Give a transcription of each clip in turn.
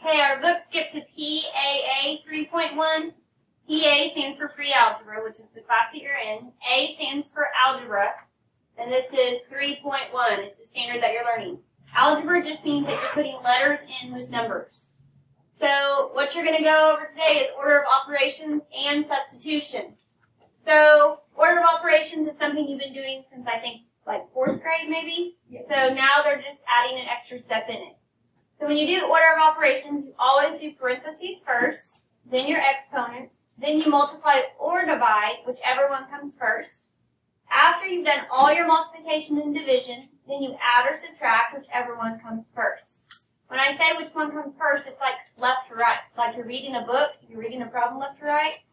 Okay, our book skipped to PAA 3.1. PA stands for pre-algebra, which is the class that you're in. A stands for algebra, and this is 3.1. It's the standard that you're learning. Algebra just means that you're putting letters in with numbers. So what you're going to go over today is order of operations and substitution. So order of operations is something you've been doing since I think like 4th grade maybe. Yes. So now they're just adding an extra step in it. So when you do order of operations, you always do parentheses first, then your exponents, then you multiply or divide, whichever one comes first. After you've done all your multiplication and division, then you add or subtract, whichever one comes first. When I say which one comes first, it's like left to right. It's like you're reading a book, you're reading a problem left to right.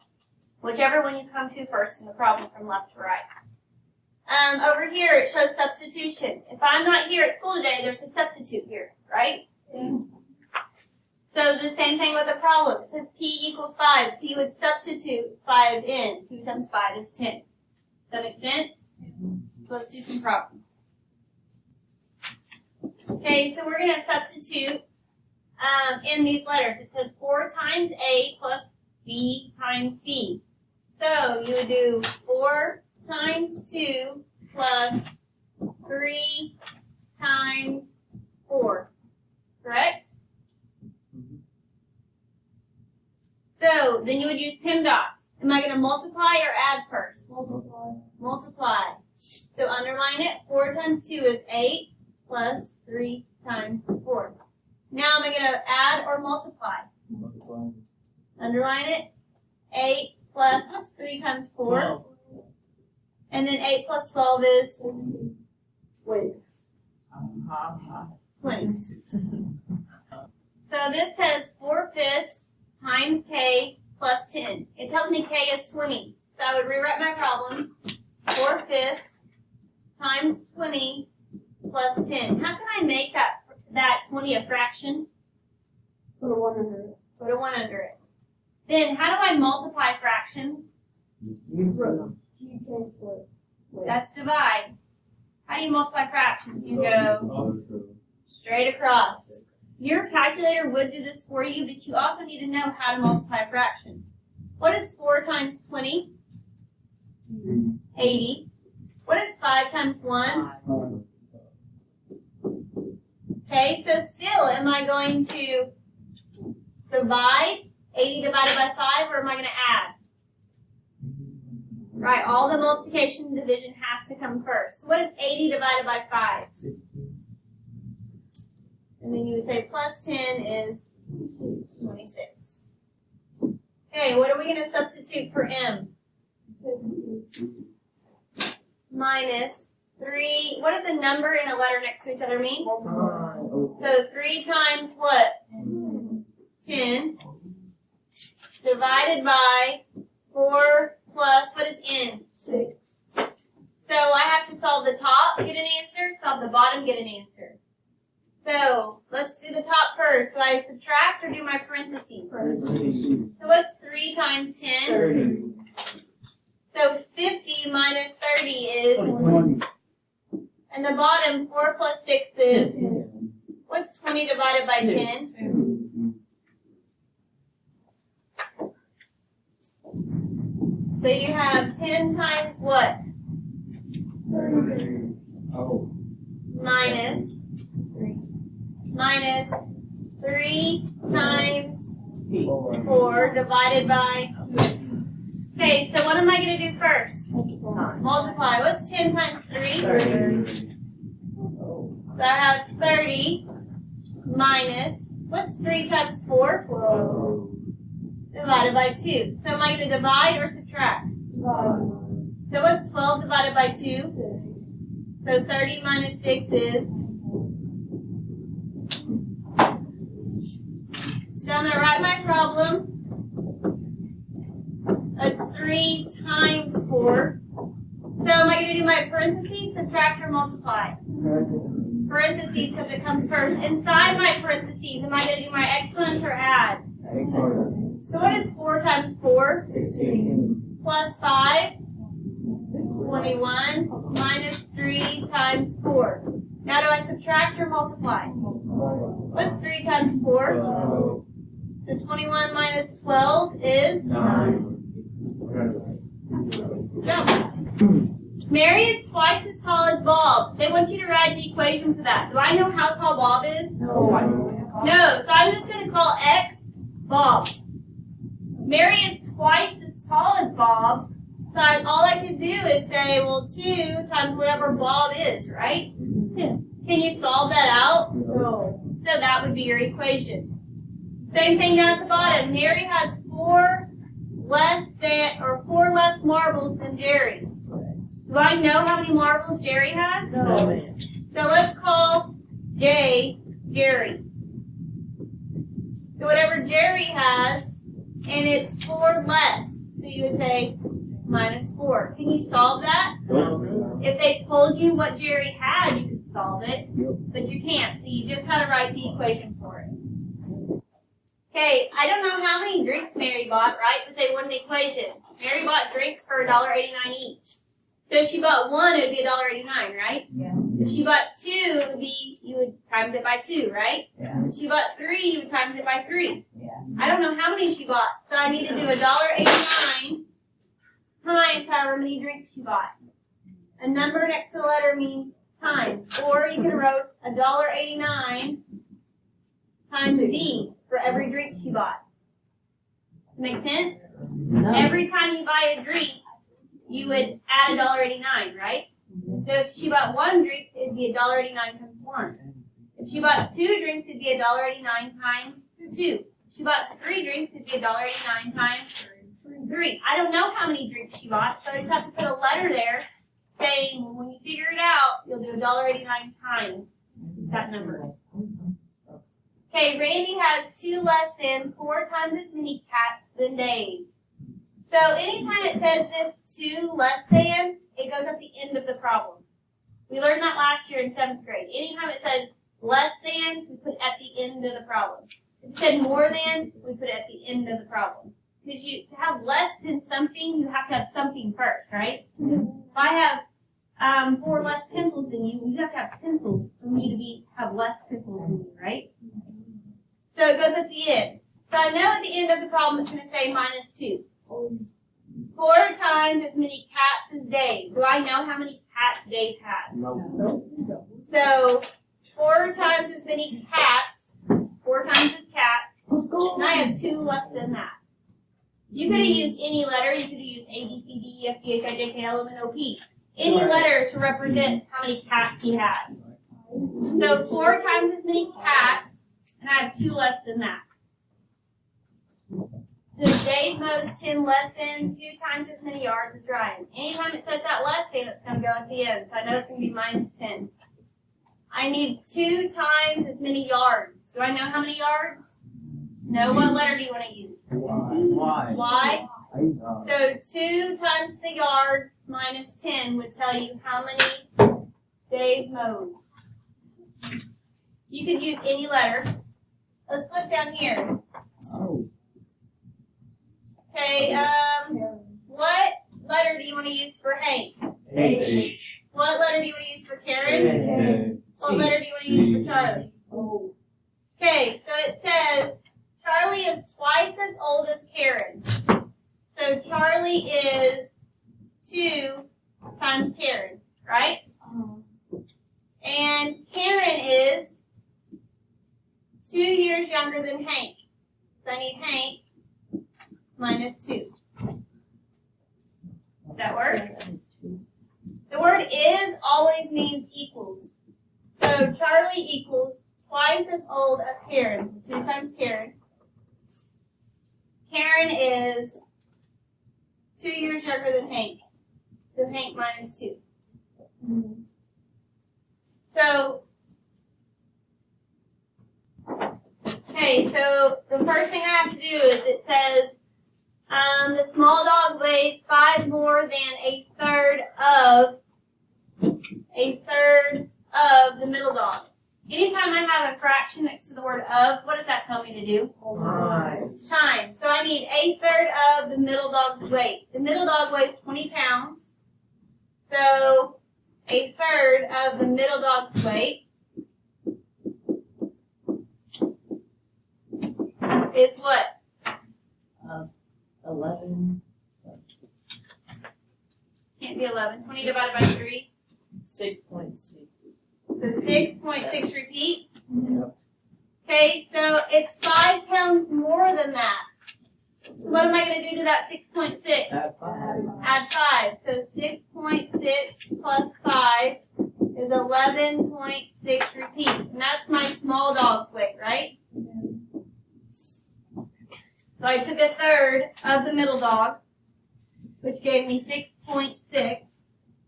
Whichever one you come to first in the problem from left to right. Over here, it shows substitution. If I'm not here at school today, there's a substitute here, right? So the same thing with the problem. It says P equals 5, so you would substitute 5 in. 2 times 5 is 10. Does that make sense? So let's do some problems. Okay, so we're going to substitute in these letters. It says 4 times A plus B times C. So you would do 4 times 2 plus 3 times 4. Correct? So then you would use PEMDAS. Am I going to multiply or add first? Multiply. So underline it. 4 times 2 is 8 plus 3 times 4. Now am I going to add or multiply? Multiply. Underline it. 8 plus, what's 3 times 4? 12. And then 8 plus 12 is? 20. So this says 4/5 times K plus 10. It tells me K is 20. So I would rewrite my problem. 4/5 times 20 plus 10. How can I make that 20 a fraction? Put a 1 under it. Put a 1 under it. Then how do I multiply fractions? That's divide. How do you multiply fractions? You go straight across. Your calculator would do this for you, but you also need to know how to multiply a fraction. What is 4 times 20? 80. What is 5 times 1? Okay, so still, am I going to divide 80 divided by 5, or am I going to add? Right, all the multiplication and division has to come first. So what is 80 divided by 5? 16. And then you would say plus 10 is 26. Okay, what are we going to substitute for M? Minus 3. What does a number and a letter next to each other mean? So 3 times what? 10. Divided by 4 plus, what is N? 6. So I have to solve the top, get an answer, solve the bottom, get an answer. So let's do the top first. Do I subtract or do my parentheses? So what's 3 times 10? 30. So 50 minus 30 is 20. And the bottom, 4 plus 6 is 10. What's 20 divided by 10? So you have 10 times what? 30. Oh. Minus 3 times 4 divided by. Okay, so what am I going to do first? Multiply. What's 10 times 3? 30. So I have 30 minus, what's 3 times 4? 12. Divided by 2. So am I going to divide or subtract? Divide. So what's 12 divided by 2? 6. So 30 minus 6 is? So I'm going to write my problem. That's 3 times 4. So am I going to do my parentheses, subtract, or multiply? Parentheses because it comes first. Inside my parentheses, am I going to do my exponents or add? So what is 4 times 4? 16. Plus 5? 21. Minus 3 times 4. Now do I subtract or multiply? What's 3 times 4? So 21 minus 12 is 9. Jump. Mary is twice as tall as Bob. They want you to write the equation for that. Do I know how tall Bob is? No, so I'm just going to call X Bob. Mary is twice as tall as Bob, so all I can do is say, well, 2 times whatever Bob is, right? Can you solve that out? No. So that would be your equation. Same thing down at the bottom. Mary has 4 less marbles than Jerry. Do I know how many marbles Jerry has? No. So let's call J Jerry. So whatever Jerry has, and it's 4 less. So you would say minus 4. Can you solve that? If they told you what Jerry had, you could solve it. But you can't. So you just got to write the equation for it. Okay, I don't know how many drinks Mary bought, right? But they want an equation. Mary bought drinks for $1.89 each. So if she bought 1, it would be $1.89, right? Yeah. If she bought 2, it would be, you would times it by 2, right? Yeah. If she bought 3, you would times it by 3. Yeah. I don't know how many she bought, so I need to do $1.89 times however many drinks she bought. A number next to a letter means times. Or you could have wrote $1.89 times D for every drink she bought. Make sense? Every time you buy a drink, you would add $1.89, right? So if she bought 1 drink, it'd be $1.89 times 1. If she bought 2 drinks, it'd be $1.89 times 2. If she bought 3 drinks, it'd be $1.89 times 3. I don't know how many drinks she bought, so I just have to put a letter there saying when you figure it out, you'll do $1.89 times that number. Okay, Randy has 2 less than 4 times as many cats than Dave. So anytime it says this 2 less than, it goes at the end of the problem. We learned that last year in 7th grade. Anytime it says less than, we put it at the end of the problem. If it said more than, we put it at the end of the problem. Because to have less than something, you have to have something first, right? If I have 4 less pencils than you, you have to have pencils for me to have less pencils than you, right? So it goes at the end. So I know at the end of the problem it's going to say minus 2. 4 times as many cats as Dave. Do I know how many cats Dave has? No. So 4 times as many cats, 4 times as cats, and I have 2 less than that. You could have used any letter. You could have used A, B, C, D, E, F, G, H, I, J, K, L, M, N, O, P. Any letter to represent how many cats he has. So 4 times as many cats, and I have 2 less than that. So Dave mows 10 less than 2 times as many yards as Ryan. Anytime it says that less than, it's going to go at the end. So I know it's going to be minus 10. I need 2 times as many yards. Do I know how many yards? No. What letter do you want to use? Y. So 2 times the yards minus 10 would tell you how many Dave mows. You could use any letter. Let's look down here. Okay, what letter do you want to use for Hank? H. What letter do you want to use for Karen? What letter do you want to use for Charlie? Okay, so it says Charlie is twice as old as Karen. So Charlie is 2 times Karen, right? And Karen is 2 years younger than Hank. So I need Hank minus 2. Does that work? The word is always means equals. So Charlie equals twice as old as Karen. 2 times Karen. Karen is 2 years younger than Hank. So Hank minus 2. So, okay, so the first thing I have to do is it says the small dog weighs 5 more than a third of the middle dog. Anytime I have a fraction next to the word of, what does that tell me to do? Times. So I need a third of the middle dog's weight. The middle dog weighs 20 pounds. So a third of the middle dog's weight is what? 11. Can't be 11. 20 divided by 3. 6.6. So 6.6 repeat. Yep. Okay, so it's 5 pounds more than that. So what am I going to do to that 6.6? Add 5. Add 5. So 6.6 plus 5 is 11.6 repeats. And that's my small dog's weight, right? So I took a third of the middle dog, which gave me 6.6. I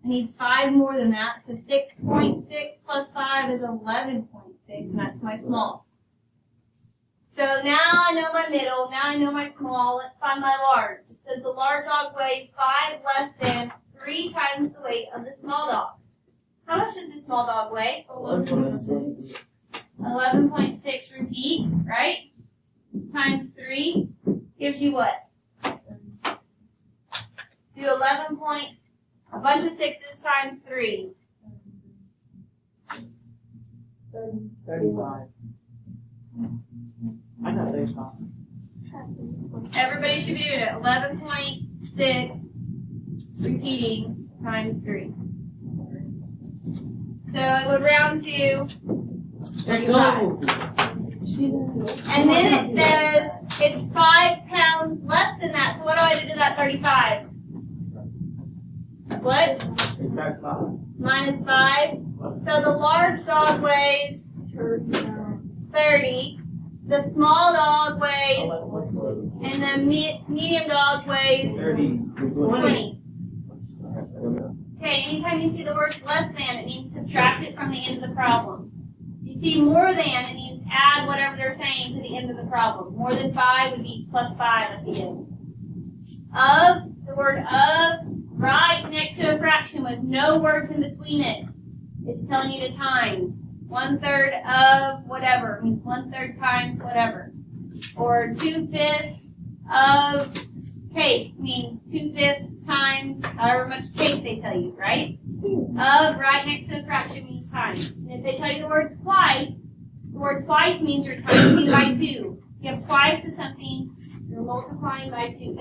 need 5 more than that. So 6.6 plus 5 is 11.6, and that's my small. So now I know my middle, now I know my small. Let's find my large. It says the large dog weighs 5 less than 3 times the weight of the small dog. How much does the small dog weigh? 11.6. 11.6 repeat, right? Times 3 gives you what? Do 11 point, a bunch of 6s times 3. 35. I got 35. Everybody should be doing it. 11.6 repeating times 3. So it would round to 35. And then it says it's 5 pounds less than that. So what do I do to that 35? What? Subtract 5. Minus 5. So the large dog weighs 30. The small dog weighs, 11.6. and the medium dog weighs 30. 20. Okay, anytime you see the word less than, it means subtract it from the end of the problem. If you see more than, it means add whatever they're saying to the end of the problem. More than 5 would be plus 5 at the end. Of, the word of, right next to a fraction with no words in between it. It's telling you to times. 1/3 of whatever means 1/3 times whatever. Or 2/5 of cake means 2/5 times however much cake they tell you, right? Of right next to a fraction means times. And if they tell you the word twice means you're timesing by 2. If you have twice of something, you're multiplying by 2.